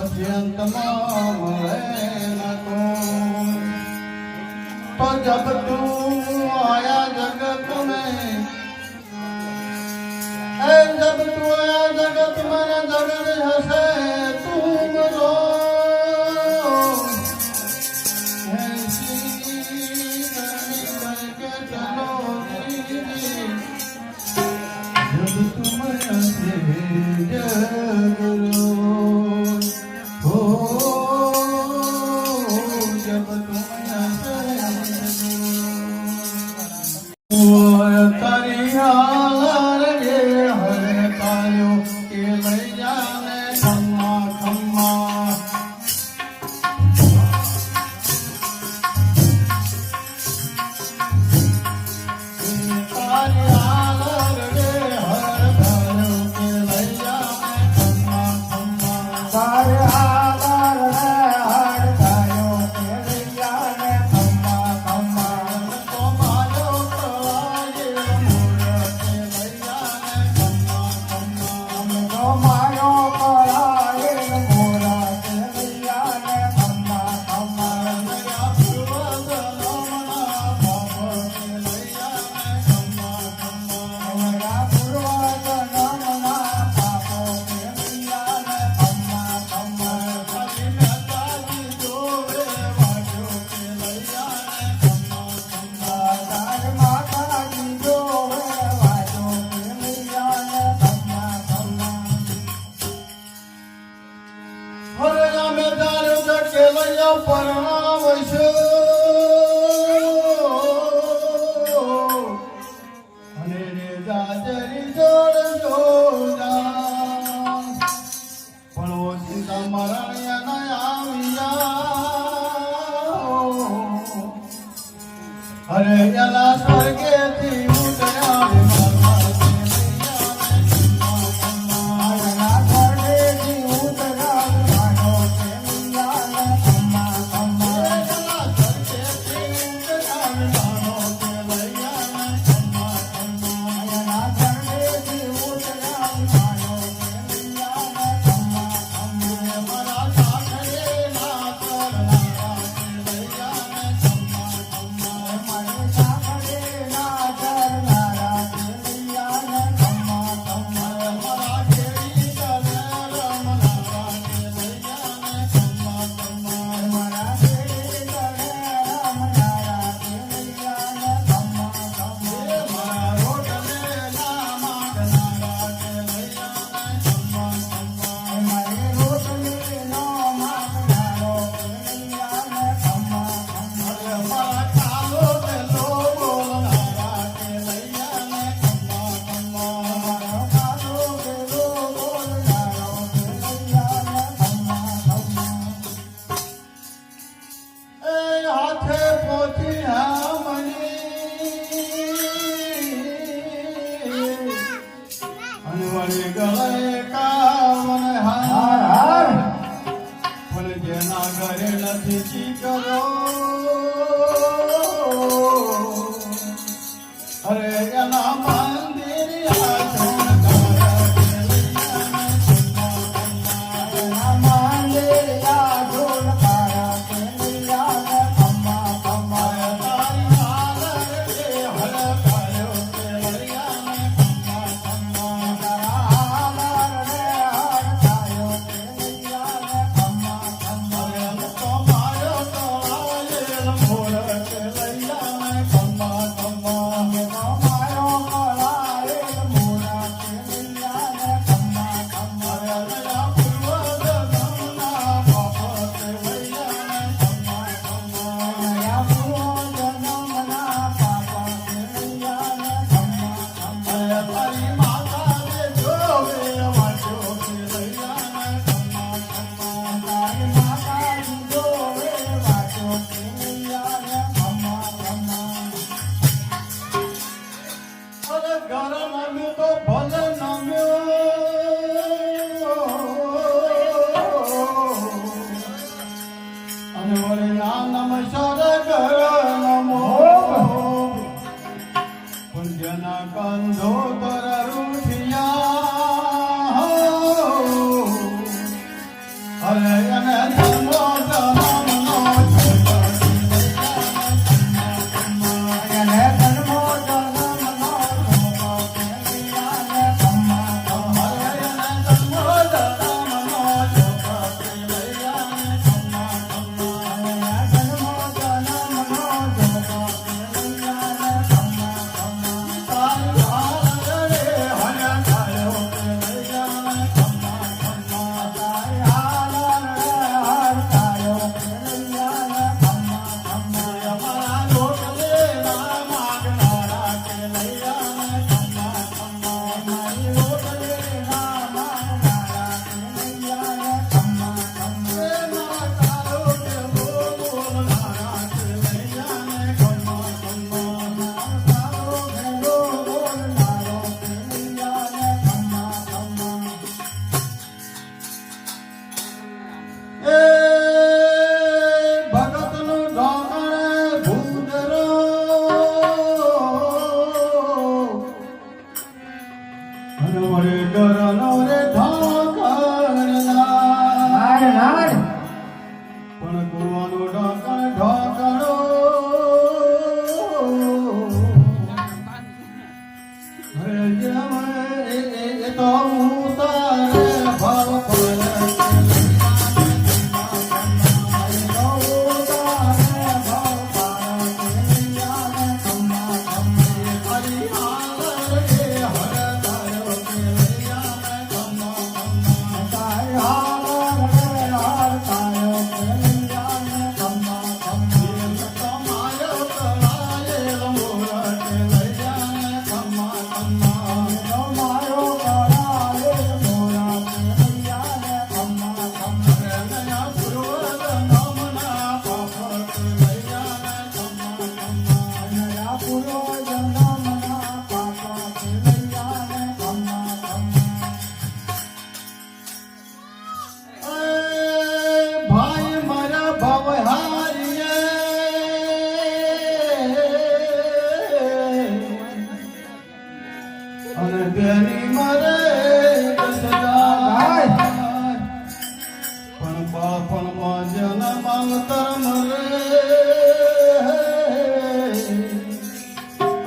अंतમાં મળે ન તો જબ તું આયા જગત में जब तू आया जगत में जगत हंसे तुम रो करके चलो जब तुम हंसे जग रो हो जब तुम हंसे तारी हाल अरे यला स्वर्गे थी બાળપણમાં જેના માવતર મરે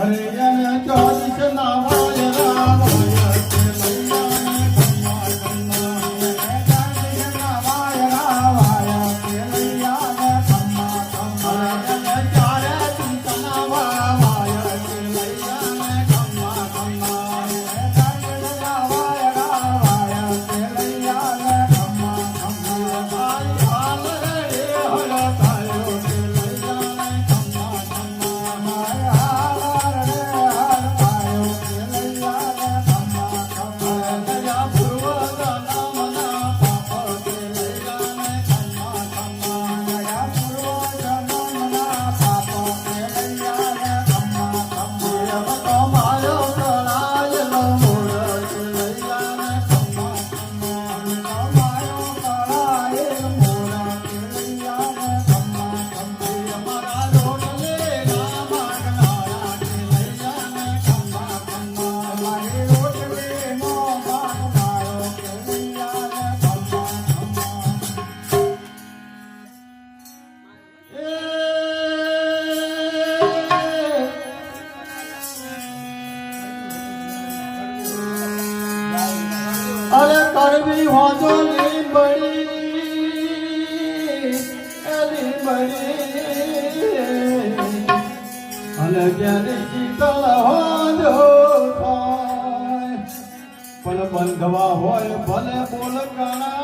અરે એને 40 ના વાયરા વાયા કે લૈયાને કમ્મા કમ્મા એને 40 ના વાયરા વાયા કે લૈયાને કમ્મા કમ્મા એને 40 ના વાયા કે લૈયાને કમ્મા કમ્મા એને 40 ના વાયરા વાયા કે લૈયાને કમ્મા કમ્મા મારી હાલ રે હળ તાયો કે લૈયાને કમ્મા કમ્મા મારી હાલ રે હળ તાયો કે લૈયાને કમ્મા કમ્મા દયા પૂર્વ નામના પાપ કે લૈયાને કમ્મા કમ્મા દયા પૂર્વ નામના પાપ કે લૈયાને કમ્મા કમ્મા તો મારો કળાયેલો મોર કે લૈયાને કમ્મા કમ્મા મારો કળાયેલો મોર કે લૈયાને કમ્મા કમ્મા મારા રોટલે ના માગનારા કે લૈયાને કમ્મા કમ્મા મારી રોટલે નો માગનારો કે લૈયાને કમ્મા કમ્મા અરે કરવી હોજો લીંબડી અને જ્યારે શીતળ હોજો થાય પણ બંધવા હોય ભલે બોલ કણા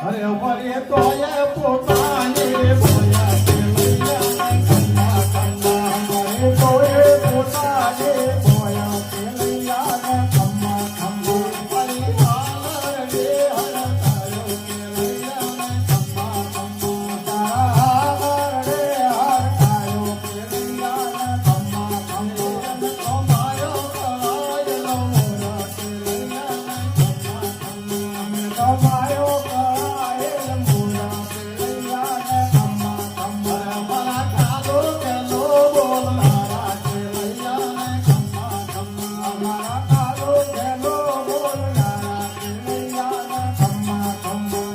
અરે વરે તોય પોતાને બોયા કે લૈયાને કમ્મા કમ્મા વરે તોય પોતાને બોયા કે લૈયાને કમ્મા કમ્મા મારી હાલ રે હળ તાયો કે લૈયાને કમ્મા કમ્મા તારા હાલ રે હળ તાયો કે લૈયાને કમ્મા કમ્મા તો મારો કળાયેલો મોર કે લૈયાને કમ્મા કમ્મા તો મારો કળાયેલો મોર કે લૈયાને કમ્મા કમ્મા મારા કાદો કે લો બોલનારા કે લૈયાને કમ્મા કમ્મા મારા કાદો કે લો બોલનારા કે લૈયાને કમ્મા કમ્મા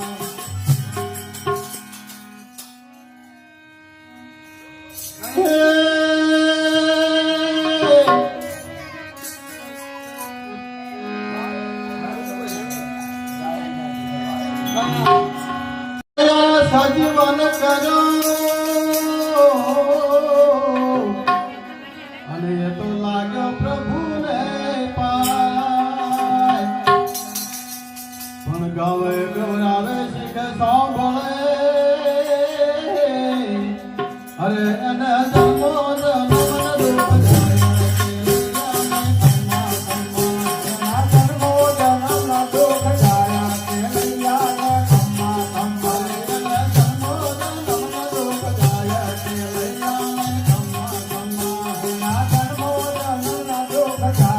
સજીવન કરો અને એ તો લાગ્યો પ્રભુને પાય પણ ગાવે ગવરાવે શીખે સાંભળે અરે એને જન્મો જન્મન દુઃખ જાય કે લૈયાને કમ્મા કમ્મા એના જન્મો જન્મન દુઃખ જાય કે લૈયાને કમ્મા કમ્મા એના જન્મો જન્મન દુઃખ જાય કે લૈયાને કમ્મા કમ્મા એના જન્મો જન્મન દુઃખ જાય